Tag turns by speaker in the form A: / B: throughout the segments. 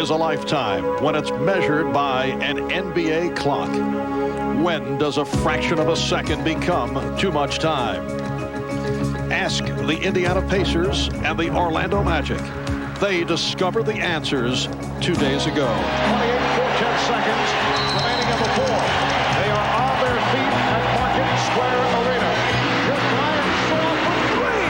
A: is a lifetime when it's measured by an NBA clock. When does a fraction of a second become too much time? Ask the Indiana Pacers and the Orlando Magic. They discovered the answers 2 days ago. 28.4 seconds remaining in the fourth. They are on their feet at Market Square Arena. Here's Ryan Shaw for three.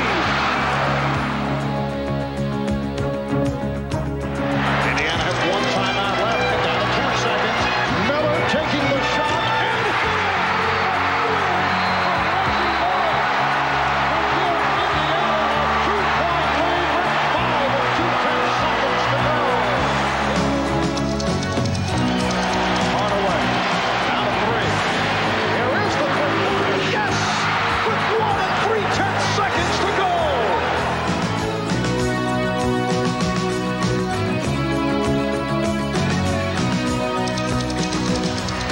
A: Indiana has one timeout left. Down to 10 seconds. Miller taking the shot. And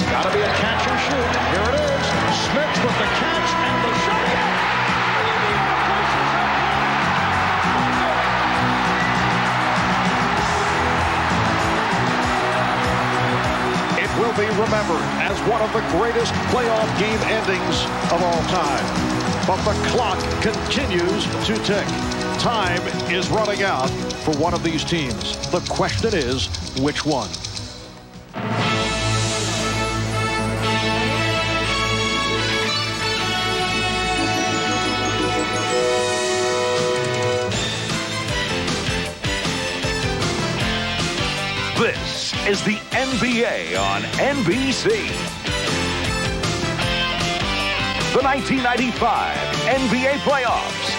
A: gotta be a catch and shoot. Here it is. Smith with the catch and the shot. It will be remembered as one of the greatest playoff game endings of all time. But the clock continues to tick. Time is running out for one of these teams. The question is, which one?
B: This is the NBA on NBC. The 1995 NBA playoffs.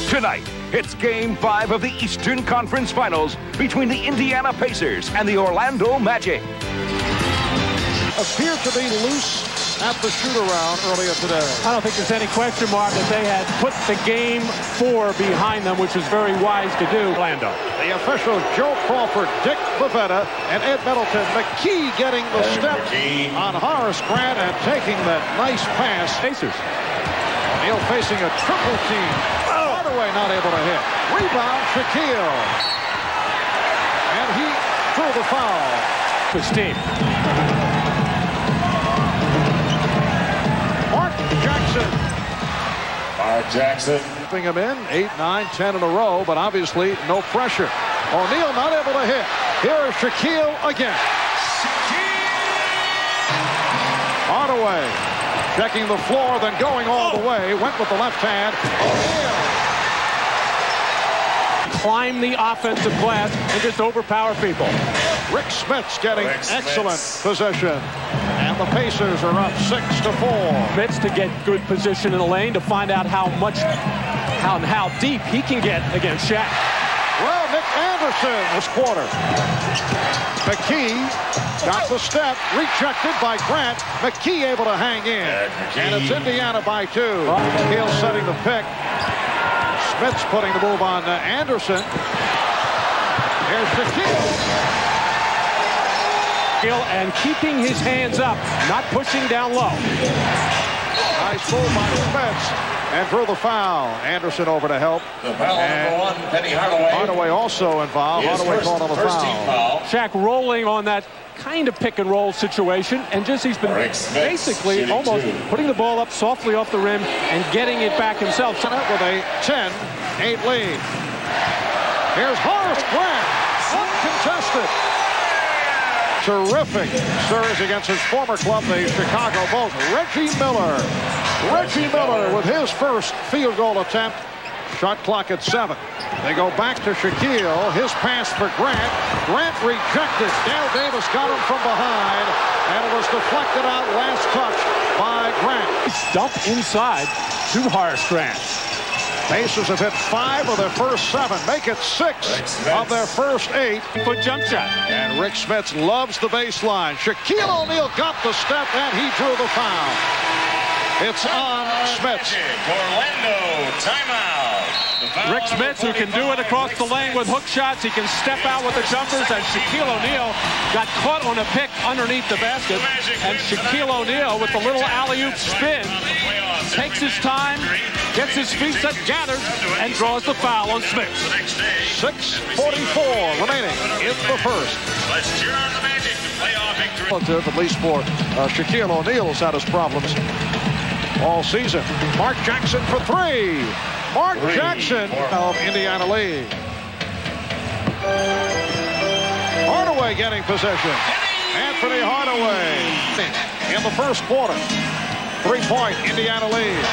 B: Tonight, it's Game 5 of the Eastern Conference Finals between the Indiana Pacers and the Orlando Magic.
A: Appeared to be loose at the shoot-around earlier today.
C: I don't think there's any question, Mark, that they had put the Game 4 behind them, which was very wise to do. Orlando.
A: The officials, Joe Crawford, Dick Bavetta, and Ed Middleton. McKee getting the step on Horace Grant and taking that nice pass.
C: Pacers.
A: O'Neal facing a triple team. Hardaway not able to hit. Rebound, Shaquille. And he drew the foul.
C: His team.
A: Mark
D: Jackson.
A: Keeping him in 8, 9, 10 in a row, but obviously no pressure. O'Neal not able to hit. Here is Shaquille again. Hardaway checking the floor, then going all the way. Went with the left hand. O'Neal.
C: Climb the offensive glass and just overpower people.
A: Rick Smith's getting excellent possession. And the Pacers are up 6-4.
C: Smith's to get good position in the lane to find out how deep he can get against Shaq.
A: Well, Nick Anderson this quarter. McKee got the step, rejected by Grant. McKee able to hang in. And it's Indiana by 2. Hill setting the pick. Smith's putting the move on Anderson. Here's Shaquille.
C: And keeping his hands up, not pushing down low.
A: Nice move by Smith. And drew the foul. Anderson over to help.
D: The foul number 1, Penny Hardaway.
A: Hardaway also involved. Hardaway called on the foul.
C: Shaq rolling on that kind of pick and roll situation, and just he's been basically almost putting the ball up softly off the rim and getting it back himself.
A: With a 10-8 lead. Here's Horace Grant, uncontested. Terrific surge against his former club, the Chicago Bulls. Reggie Miller with his first field goal attempt. Shot clock at 7. They go back to Shaquille. His pass for Grant. Grant rejected. Dale Davis got him from behind, and it was deflected out last touch by Grant.
C: Dump inside to Horace Grant.
A: Pacers have hit 5 of their first 7. Make it 6 of their first 8.
C: Foot jump shot.
A: And Rick Smith loves the baseline. Shaquille O'Neal got the step, and he drew the foul. It's on Smits.
D: Orlando, timeout.
C: Rick Smits, who can do it across the lane with hook shots. He can step out with the jumpers, and Shaquille O'Neal got caught on a pick underneath the basket. And Shaquille O'Neal, with the little alley-oop spin, takes his time, gets his feet set, gathers, and draws the foul on Smits.
A: 6:44 remaining in the first.
D: Let's cheer on the Magic to playoff victory.
A: At least for Shaquille O'Neal, has had his problems all season. Mark Jackson for three. Mark Jackson of Indiana lead. Hardaway getting possession. Anthony Hardaway in the first quarter. 3-point Indiana lead.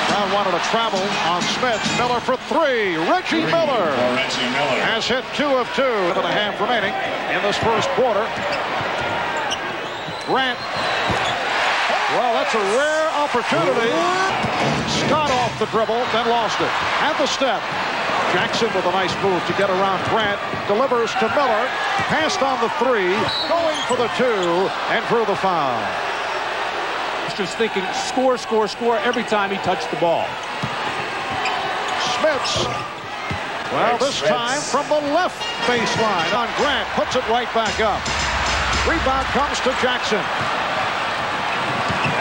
A: Brown wanted to travel on Smith. Miller for three. Reggie Miller has hit 2 of 2. 2.5 remaining in this first quarter. Grant. Well, that's a rare opportunity. Scott off the dribble, then lost it. At the step. Jackson with a nice move to get around Grant. Delivers to Miller. Passed on the 3. Going for the 2 and drew the foul.
C: Just thinking score, score, score every time he touched the ball.
A: Smits. Well, this time from the left baseline on Grant. Puts it right back up. Rebound comes to Jackson.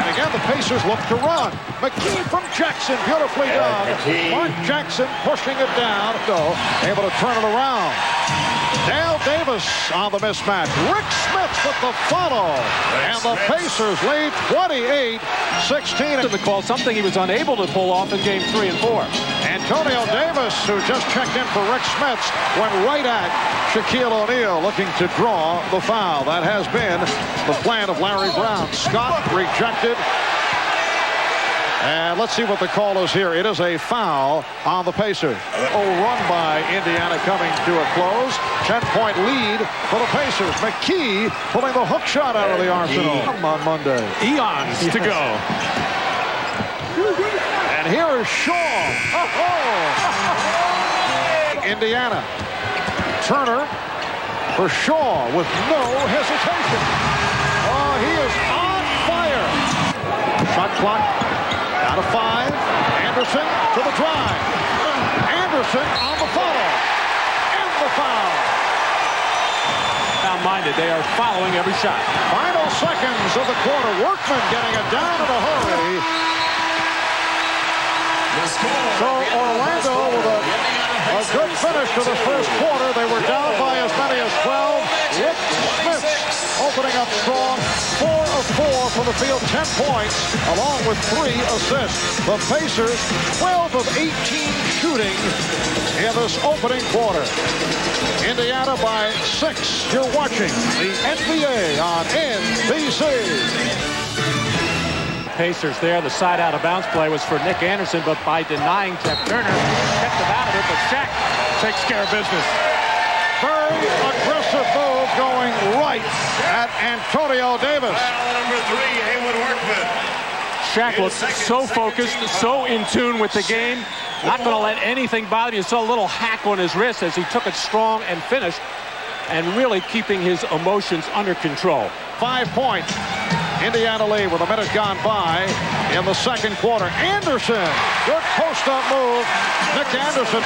A: And again, the Pacers look to run. McKee from Jackson. Beautifully done. Mark Jackson pushing it down. Able to turn it around. Dale Davis on the mismatch. Rick Smith with the follow. And the Pacers lead 28-16.
C: The call, something he was unable to pull off in game 3 and 4.
A: Antonio Davis, who just checked in for Rick Smith, went right at Shaquille O'Neal, looking to draw the foul. That has been the plan of Larry Brown. Scott rejected. And let's see what the call is here. It is a foul on the Pacers. Run by Indiana coming to a close. 10-point lead for the Pacers. McKee pulling the hook shot out of the arsenal on Monday.
C: Eons to go.
A: And here is Shaw. Indiana. Turner for Shaw with no hesitation. Oh, he is on fire. Shot clock. Out of 5. Anderson to the drive. Anderson on the follow. And the foul.
C: Minded, they are following every shot.
A: Final seconds of the quarter. Workman getting it down in a hurry. So Orlando with a good finish to the first quarter. They were down by as many as 12. Rick Smith opening up strong. 4 of 4 from the field, 10 points, along with 3 assists. The Pacers, 12 of 18 shooting in this opening quarter. Indiana by 6. You're watching the NBA on NBC.
C: Pacers there. The side out of bounds play was for Nick Anderson, but by denying Jeff Turner, kept him out of it. But Shaq takes care of business.
A: Very aggressive move going right at Antonio Davis.
D: Foul number 3, Haywood Workman.
C: Shaq looked so focused, so in tune with the game. Not going to let anything bother him. You saw a little hack on his wrist as he took it strong and finished, and really keeping his emotions under control.
A: 5 points. Indiana lead with a minute gone by in the second quarter. Anderson, good post-up move. Nick Anderson.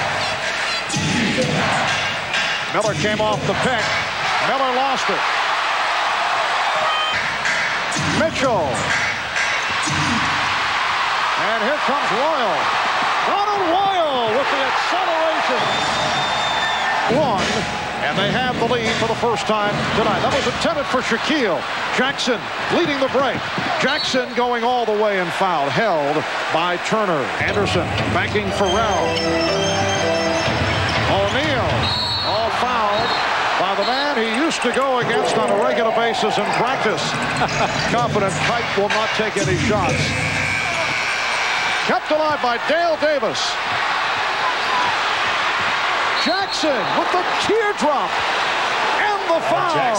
A: Miller came off the pick. Miller lost it. Mitchell. And here comes Royal. Ronald Royal with the acceleration. 1. And they have the lead for the first time tonight. That was intended for Shaquille. Jackson leading the break. Jackson going all the way and fouled. Held by Turner. Anderson backing Farrell. O'Neal all fouled by the man he used to go against on a regular basis in practice. Confident Kite will not take any shots. Kept alive by Dale Davis. Jackson with the teardrop and the foul.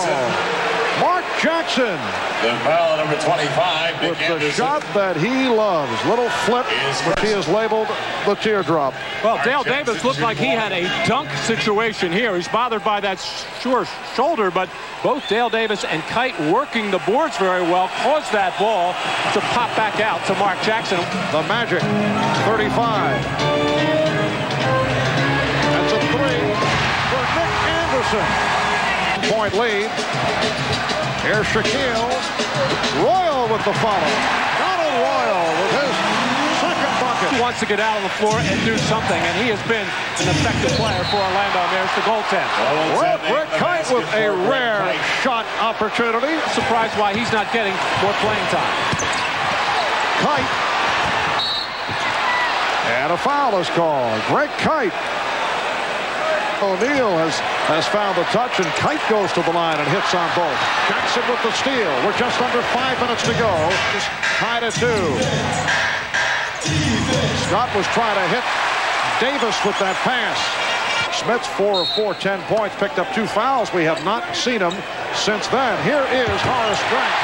A: Mark Jackson.
D: The foul, number 25.
A: With the shot that he loves. Little flip, which he has labeled the teardrop.
C: Well, Dale Davis looked like he had a dunk situation here. He's bothered by that sure shoulder, but both Dale Davis and Kite working the boards very well caused that ball to pop back out to Mark Jackson.
A: The Magic, 35. That's a three for Nick Anderson. Point lead. Here's Shaquille. Royal with the follow. Donald Royal with his second bucket.
C: He wants to get out on the floor and do something, and he has been an effective player for Orlando. There's the goaltend.
A: Well, Rick Kite with a rare shot opportunity.
C: Surprised why he's not getting more playing time.
A: Kite. And a foul is called. Greg Kite. O'Neal has found the touch, and Kite goes to the line and hits on both. Jackson with the steal. We're just under 5 minutes to go. Just tied at 2. Scott was trying to hit Davis with that pass. Smith's 4 of 4, 10 points, picked up 2 fouls. We have not seen him since then. Here is Horace Grant.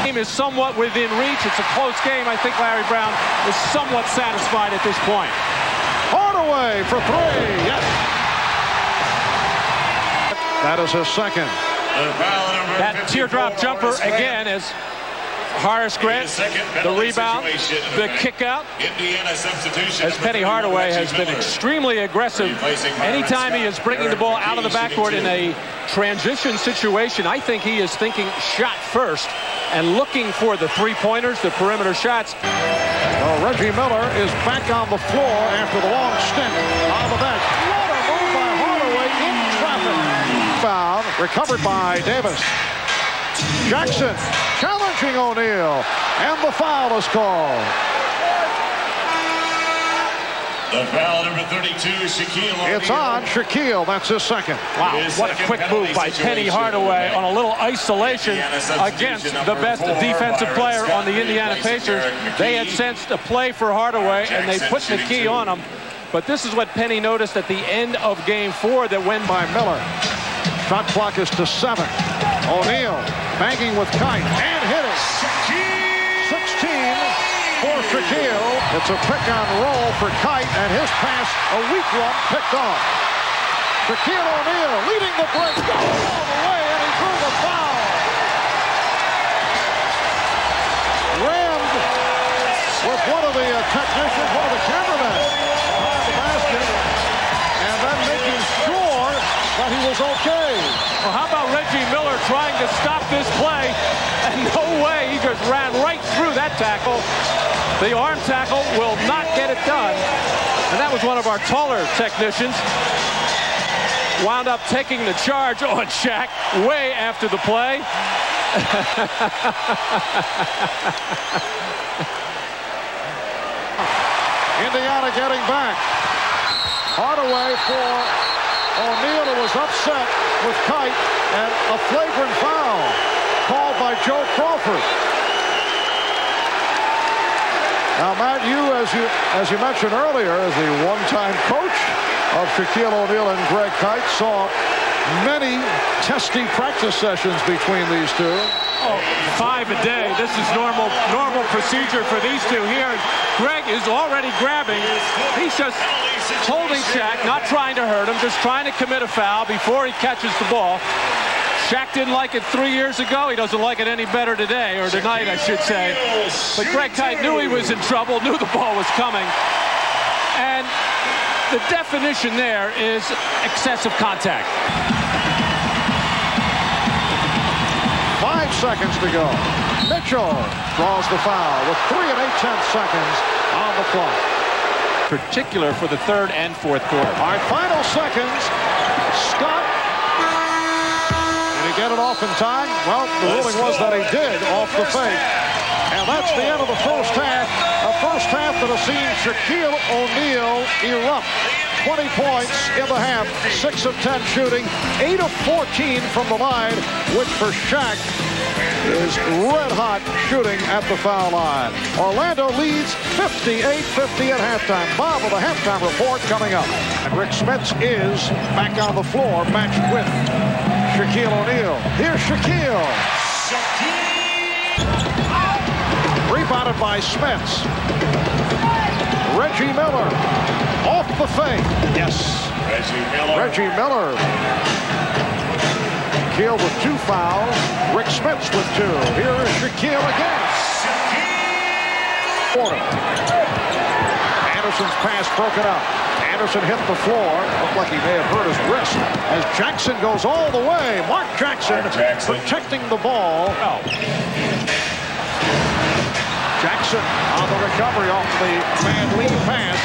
C: Game is somewhat within reach. It's a close game. I think Larry Brown is somewhat satisfied at this point.
A: Hardaway for 3. Yes. That is his second.
C: That teardrop jumper again as Horace Grant, the rebound, the kick out. As Penny Hardaway has been extremely aggressive. Anytime he is bringing the ball out of the backcourt in a transition situation, I think he is thinking shot first and looking for the three-pointers, the perimeter shots.
A: Well, Reggie Miller is back on the floor after the long stint on the bench. What a move by Hardaway in traffic. Foul, recovered by Davis. Jackson challenging O'Neal, and the foul is called.
D: The foul, number 32, Shaquille O'Neal.
A: It's on Shaquille. That's his second.
C: Wow, what a quick move by Penny Hardaway on a little isolation against the best defensive player on the Indiana Pacers. They had sensed a play for Hardaway, and they put the key on him. But this is what Penny noticed at the end of Game 4 that went
A: by Miller. Shot clock is to 7. O'Neal banging with Kite and hitting. 16 for Shaquille. It's a pick-and-roll for Kite, and his pass, a weak one, picked off. Shaquille O'Neal leading the break, going all the way, and he drew the foul. Rammed with one of the technicians, one of the cameramen behind the basket, and then making sure that he was okay.
C: Well, how about Reggie Miller trying to stop this play? And no way, he just ran right through that tackle. The arm tackle will not get it done. And that was one of our taller technicians. Wound up taking the charge on Shaq way after the play.
A: Indiana getting back. Hardaway for O'Neal, who was upset with Kite, and a flagrant foul called by Joe Crawford. Now, Matt, as you mentioned earlier, as the one-time coach of Shaquille O'Neal and Greg Kite, saw many testy practice sessions between these two.
C: Oh, 5 a day. This is normal procedure for these two here. Greg is already grabbing. He's just holding Shaq, not trying to hurt him, just trying to commit a foul before he catches the ball. Shaq didn't like it 3 years ago. He doesn't like it any better today, or tonight, I should say. But Greg Kite knew he was in trouble, knew the ball was coming. And the definition there is excessive contact.
A: 5 seconds to go. Mitchell draws the foul with 3 8/10 seconds on the clock.
C: Particular for the third and fourth quarter.
A: All right, final seconds. Scott. Did he get it off in time? Well, the ruling was that he did off the fake. And that's the end of the first half. A first half that has seen Shaquille O'Neal erupt. 20 points in the half, 6 of 10 shooting, 8 of 14 from the line, which for Shaq is red hot shooting at the foul line. Orlando leads 58-50 at halftime. Bob with a halftime report coming up. And Rick Smits is back on the floor, matched with Shaquille O'Neal. Here's Shaquille. Rebounded by Smits. Reggie Miller. Off the fake. Yes. Reggie Miller. Shaquille with 2 fouls. Rick Smits with 2. Here is Shaquille again. Anderson's pass broken up. Anderson hit the floor. Looked like he may have hurt his wrist as Jackson goes all the way. Mark Jackson protecting the ball. Oh. Jackson on the recovery off the man lead pass.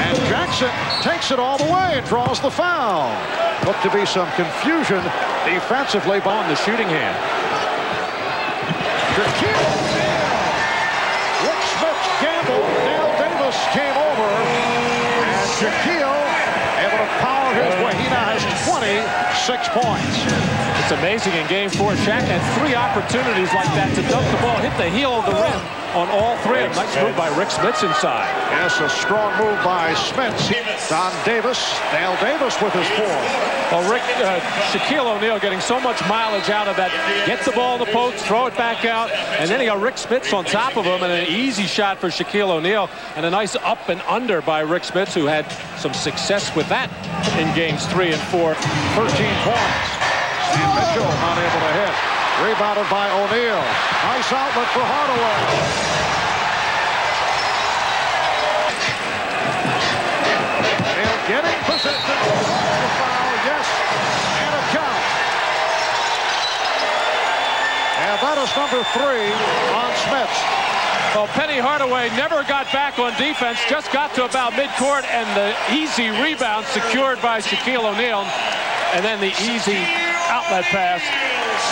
A: And Jackson takes it all the way and draws the foul. Looked to be some confusion defensively on the shooting hand. Shaquille O'Neal. Rick Smits gambled. Dale Davis came over. And Shaquille able to power his way. He now has 26 points.
C: It's amazing in game 4. Shaq had 3 opportunities like that to dunk the ball, hit the heel of the rim on all 3 of them. Nice move by Rick Smits inside.
A: Yes, a strong move by Smits. Don Davis, Dale Davis with his 4.
C: Well, Shaquille O'Neal getting so much mileage out of that. Gets the ball in the post, throw it back out, and then he got Rick Smits on top of him, and an easy shot for Shaquille O'Neal, and a nice up and under by Rick Smits, who had some success with that in games 3 and 4.
A: 13 points. Sam Mitchell unable to hit. Rebounded by O'Neal. Nice outlet for Hardaway. O'Neal getting possession. The foul, yes, and a count. And that is number 3 on Smits.
C: Well, Penny Hardaway never got back on defense, just got to about midcourt, and the easy rebound secured by Shaquille O'Neal, and then the easy outlet pass.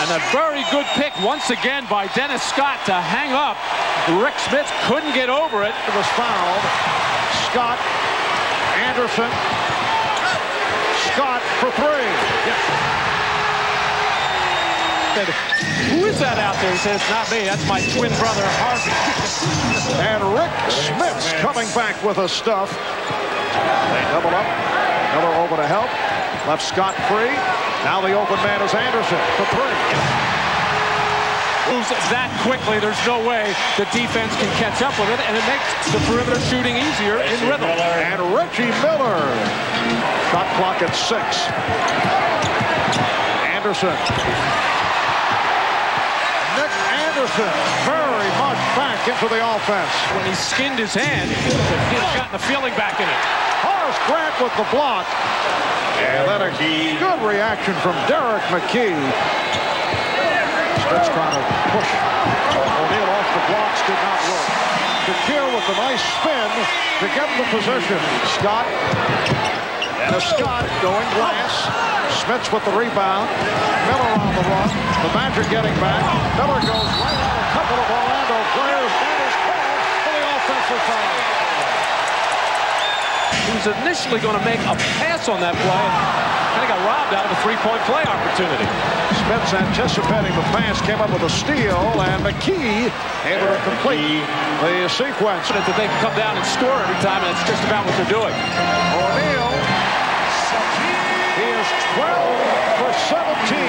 C: And a very good pick once again by Dennis Scott to hang up. Rick Smits couldn't get over it.
A: It was fouled. Scott, Anderson, Scott for 3. Yes.
C: Who is that out there? He says, not me. That's my twin brother, Harvey.
A: And Rick Smits coming back with a stuff. They double up. Miller over to help. Left Scott free. Now the open man is Anderson for 3.
C: Moves that quickly, there's no way the defense can catch up with it, and it makes the perimeter shooting easier in rhythm.
A: And Reggie Miller. Shot clock at 6. Anderson. Nick Anderson very much back into the offense.
C: When he skinned his hand, he's gotten the feeling back in it.
A: Horace Grant with the block. And then a good reaction from Derek McKee. Smits trying to push O'Neal off the blocks, did not work. Shaquille with a nice spin to get the position. Scott. And a Scott going glass. Smits with the rebound. Miller on the run. The Magic getting back. Miller goes right on a couple of Orlando players. That is called for the offensive foul.
C: He was initially going to make a pass on that play, and kind of got robbed out of a 3-point play opportunity.
A: Smits anticipating the pass, came up with a steal, and McKee able to complete the sequence.
C: That they can come down and score every time, and it's just about what they're doing.
A: O'Neal, he is 12 for 17.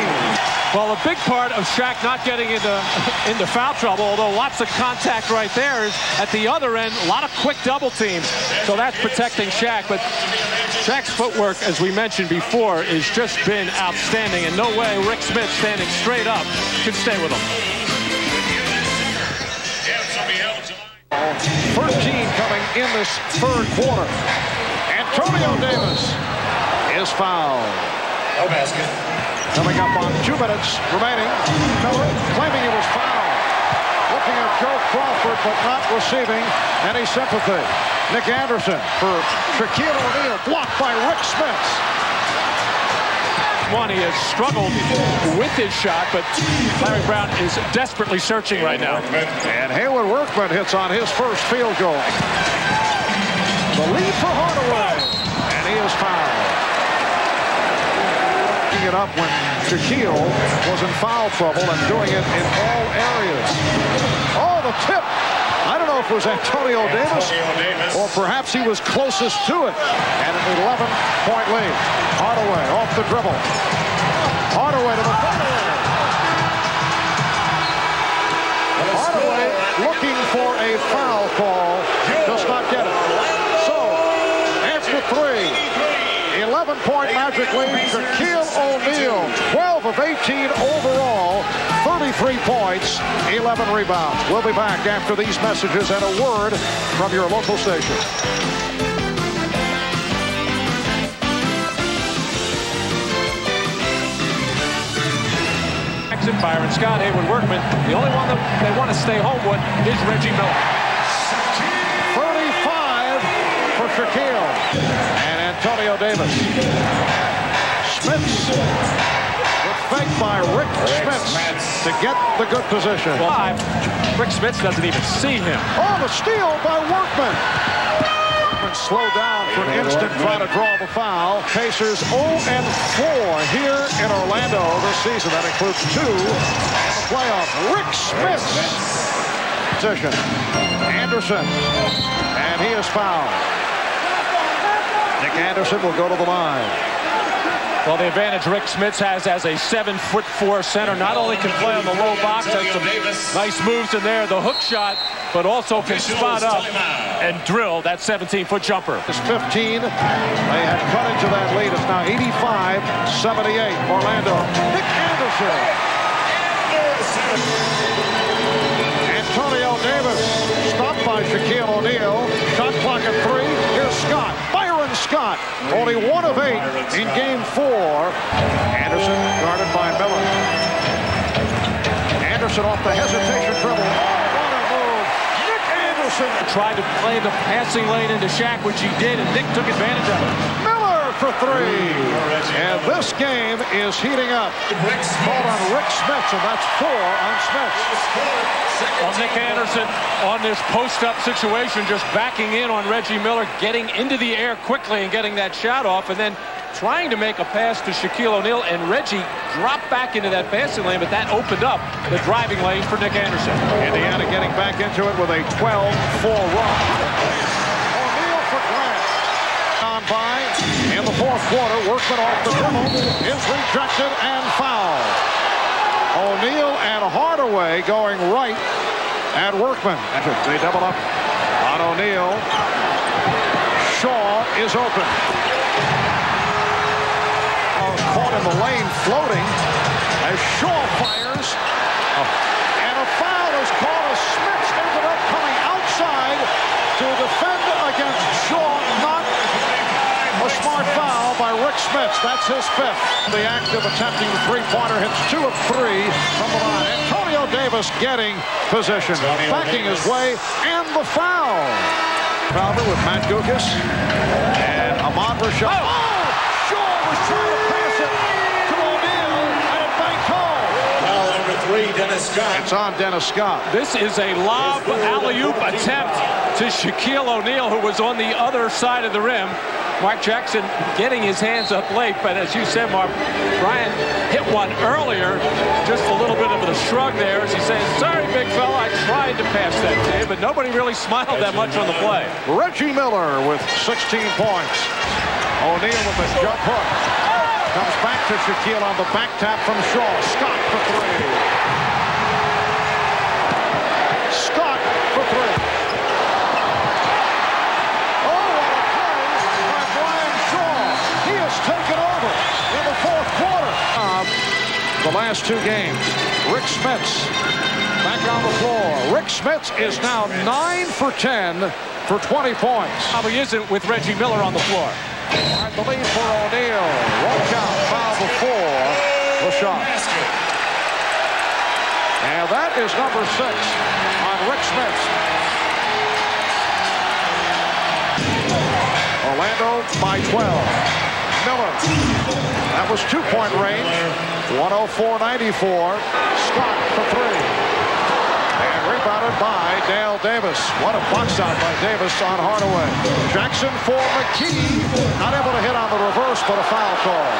C: Well, a big part of Shaq not getting into foul trouble, although lots of contact right there, is at the other end, a lot of quick double teams. So that's protecting Shaq. But Shaq's footwork, as we mentioned before, has just been outstanding. And no way Rick Smits, standing straight up, can stay with him.
A: 13 coming in this 3rd quarter. Antonio Davis is fouled.
D: No basket.
A: Coming up on 2 minutes remaining. Miller claiming he was fouled. Looking at Joe Crawford, but not receiving any sympathy. Nick Anderson for Shaquille O'Neal, blocked by Rick Smits.
C: He has struggled with his shot, but Larry Brown is desperately searching right now.
A: And Hayward Workman hits on his first field goal. The lead for Hardaway, and he is fouled. It up when Shaquille was in foul trouble and doing it in all areas. Oh, the tip. I don't know if it was Antonio Davis or perhaps he was closest to it. And an 11-point lead. Hardaway off the dribble. Hardaway to the fadeaway. Hardaway looking for a foul call. Does not get it. So, after 3, 11-point Magic lead. Shaquille O'Neal, 12 of 18 overall, 33 points, 11 rebounds. We'll be back after these messages and a word from your local station.
C: Byron Scott, Hayward Workman. The only one that they want to stay home with is Reggie Miller.
A: 35 for Shaquille and Antonio Davis. Smits with fake by Rick Smits to get the good position.
C: Well, Rick Smits doesn't even see him.
A: Oh, the steal by Workman. Slowed down for an instant, trying to draw the foul. Pacers 0-4 here in Orlando this season. That includes 2 in the playoffs. Rick Smits. Position. Anderson. And he is fouled. Nick Anderson will go to the line.
C: Well, the advantage Rick Smits has as a 7'4" center. Not only can play on the low box, has some nice moves in there, the hook shot, but also can spot up and drill that 17-foot jumper.
A: It's 15. They have cut into that lead. It's now 85-78. Orlando. Nick Anderson. Antonio Davis. Stopped by Shaquille O'Neal. Shot clock at 3. Here's Scott. Byron Scott. Only 1 of 8 in game 4. Anderson guarded by Miller. Anderson off the hesitation dribble.
C: Tried to play the passing lane into Shaq, which he did, and Nick took advantage of it.
A: Miller for 3. And this game is heating up. Called on Rick Smits, and that's 4 on Smits.
C: Well, Nick Anderson on this post-up situation, just backing in on Reggie Miller, getting into the air quickly and getting that shot off, and then trying to make a pass to Shaquille O'Neal, and Reggie dropped back into that passing lane, but that opened up the driving lane for Nick Anderson.
A: Indiana getting back into it with a 12-4 run. O'Neal for Grant. On by in the fourth quarter. Workman off the dribble is rejected and fouled. O'Neal and Hardaway going right at Workman. They double up on O'Neal. Shaw is open. Caught in the lane floating as Shaw fires. And a foul is called as Smits ended up coming outside to defend against Shaw. Not a smart foul by Rick Smits. That's his 5th. The act of attempting the three-pointer hits 2 of 3 from the line. Antonio Davis getting position, backing his way, and the foul. Fowler with Matt Gukas and Ahmad Rashad. Oh! Shaw was trying to pass it to O'Neal, and it banked home.
D: Foul number 3, Dennis Scott.
A: It's on Dennis Scott.
C: This is a lob alley-oop attempt to Shaquille O'Neal, who was on the other side of the rim. Mark Jackson getting his hands up late, but as you said, Mark, Brian hit one earlier. Just a little bit of a shrug there as he says, sorry, big fella, I tried to pass that to you, but nobody really smiled that much on the play.
A: Reggie Miller with 16 points. O'Neal with a jump hook. Comes back to Shaquille on the back tap from Shaw. Scott for 3. Scott for 3. Taken over in the fourth quarter. The last 2 games. Rick Smits back on the floor. Rick Smits is now 9 for 10 for 20 points.
C: Probably isn't with Reggie Miller on the floor.
A: All right, the lead for O'Neal. One count, foul before the shot. And that is number 6 on Rick Smits. Orlando by 12. Miller. That was 2-point range. 104-94. Scott for 3. And rebounded by Dale Davis. What a box out by Davis on Hardaway. Jackson for McKee. Not able to hit on the reverse, but a foul call.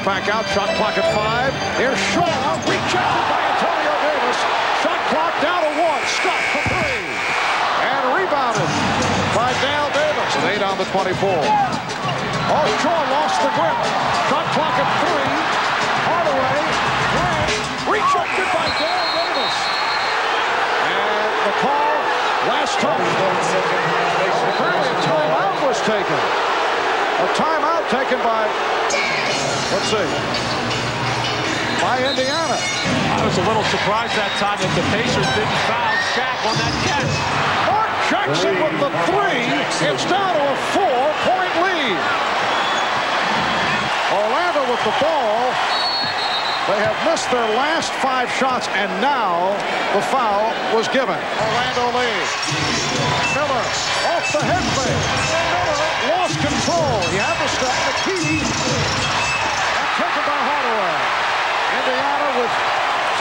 A: Back out, shot clock at 5. Here's Shaw. Rejected by Antonio Davis. Shot clock down to 1. Scott for 3. And rebounded by Dale Davis. An 8 on the 24. Oh, Shaw lost the grip. Shot clock at 3. by Darrell Davis. And the call, last touch. Apparently a timeout was taken. A timeout taken by, let's see, by Indiana.
C: I was a little surprised that time that the Pacers didn't foul Shaq on that catch.
A: Mark Jackson with the three. It's down to a 4-point lead. Orlando with the ball. They have missed their last 5 shots, and now the foul was given. Orlando leads. Miller off the head fake. Miller lost control. He had the step. The key. And taken by Hardaway. Indiana with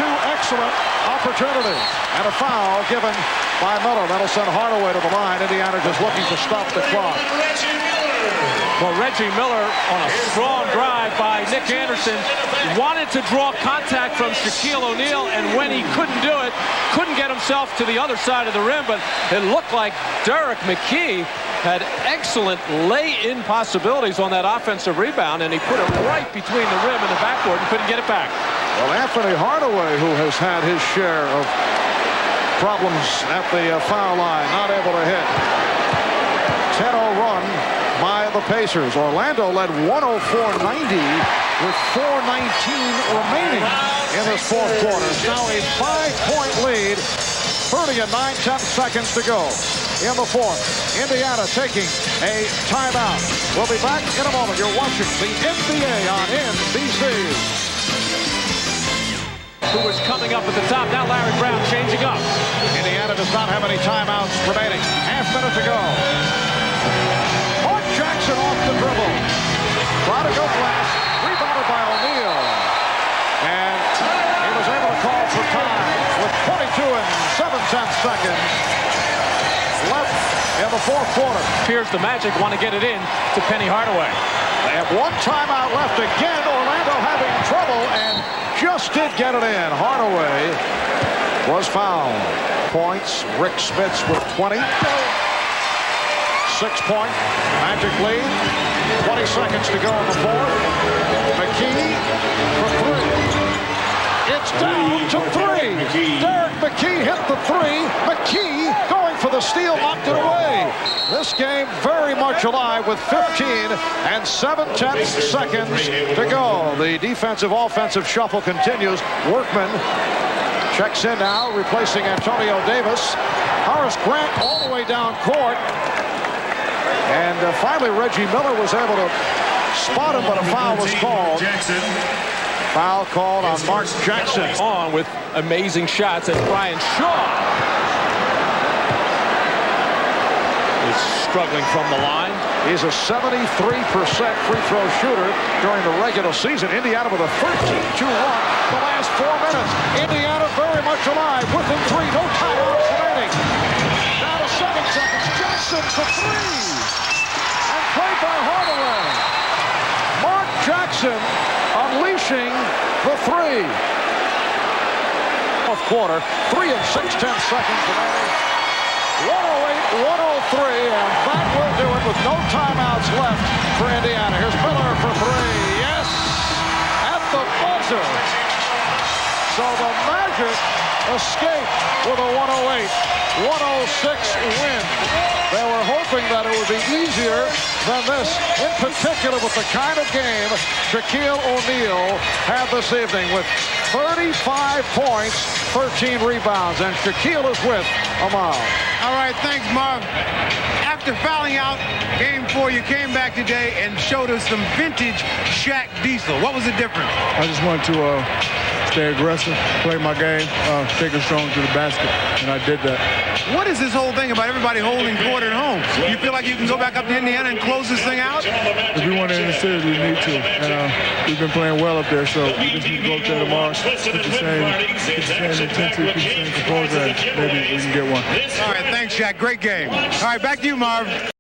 A: 2 excellent opportunities. And a foul given by Miller. That'll send Hardaway to the line. Indiana just looking to stop the clock.
C: Well, Reggie Miller on a strong drive by Nick Anderson wanted to draw contact from Shaquille O'Neal, and when he couldn't do it, couldn't get himself to the other side of the rim, but it looked like Derek McKee had excellent lay-in possibilities on that offensive rebound, and he put it right between the rim and the backboard and couldn't get it back.
A: Well, Anthony Hardaway, who has had his share of problems at the foul line, not able to hit. 10-0 run by the Pacers. Orlando led 104-90 with 4:19 remaining in this fourth quarter. It's now a 5-point lead, 30 and 9/10 seconds to go in the fourth. Indiana taking a timeout. We'll be back in a moment. You're watching the NBA on NBC.
C: Who was coming up at the top. Now Larry Brown changing up.
A: Indiana does not have any timeouts remaining. Half minute to go. Mark Jackson off the dribble. Trying to go glass. Rebounded by O'Neal. And he was able to call for time with 22 and 7/10 seconds left in the fourth quarter.
C: Appears the Magic want to get it in to Penny Hardaway.
A: They have 1 timeout left again. Orlando having trouble and just did get it in. Hardaway was fouled. Points. Rick Spitz with 20. 6-point Magic lead. 20 seconds to go in the fourth. McKee for 3. It's down to 3. Derek McKee hit the 3. McKee going for the steal, knocked it away. This game very much alive with 15 and 7/10 seconds to go. The defensive-offensive shuffle continues. Workman checks in now, replacing Antonio Davis. Horace Grant all the way down court. And finally, Reggie Miller was able to spot him, but a foul was called. Foul called on Mark Jackson.
C: On with amazing shots as Brian Shaw is struggling from the line.
A: He's a 73% free throw shooter during the regular season. Indiana with a 13-2 run the last 4 minutes. Indiana very much alive. Within 3, no timeouts remaining. Down to 7 seconds. Jackson for 3. And played by Hardaway. Mark Jackson unleashing the 3. Fourth quarter. 3 and 6/10 seconds remaining. 108-103, and that will do it with no timeouts left for Indiana. Here's Miller for 3. Yes, at the buzzer. So the Magic escape with a 108-106 win. They were hoping that it would be easier than this, in particular with the kind of game Shaquille O'Neal had this evening with 35 points, 13 rebounds, and Shaquille is with Amal.
E: All right, thanks, Marv. After fouling out Game 4, you came back today and showed us some vintage Shaq Diesel. What was the difference?
F: I just wanted to stay aggressive, play my game, take it strong to the basket, and I did that.
E: What is this whole thing about everybody holding court at home? You feel like you can go back up to Indiana and close this thing out?
F: If we want to end the series, we need to. And we've been playing well up there, so we just need to go up there tomorrow, get the same intensity, get the same composure, and maybe we can get one.
E: All right, thanks, Shaq. Great game. All right, back to you, Marv.